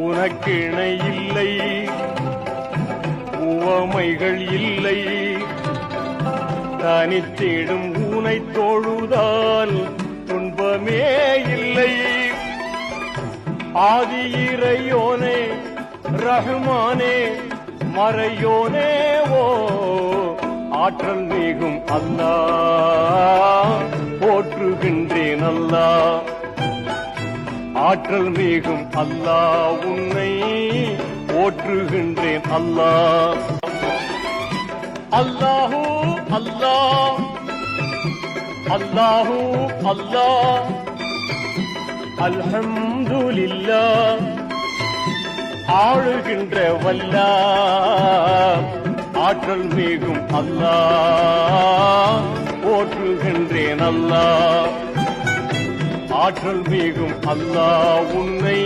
உனக்கிணை இல்லை, உவமைகள் இல்லை. தனித்திடும் ஊனை தொழுதால் துன்பமே இல்லை. ஆதி இறையோனே ரஹ்மானே மறையோனே ஓ ஆற்றல் மிகும் அல்லாஹ் போற்றுகின்றேன் அல்லாஹ். ஆற்றல் மிகும் அல்லாஹ் உன்னை போற்றுகின்றேன் அல்லாஹ். அல்லாஹூ அல்லாஹ் அல்லாஹூ அல்லாஹ் அல்ஹம்துலில்லாஹ். ஆளுகின்ற வல்லாஹ் ஆற்றல் மிகும் அல்லாஹ் போற்றுகின்றேன் அல்லாஹ். ஆற்றல் மிகும் அல்லாஹ் உன்னை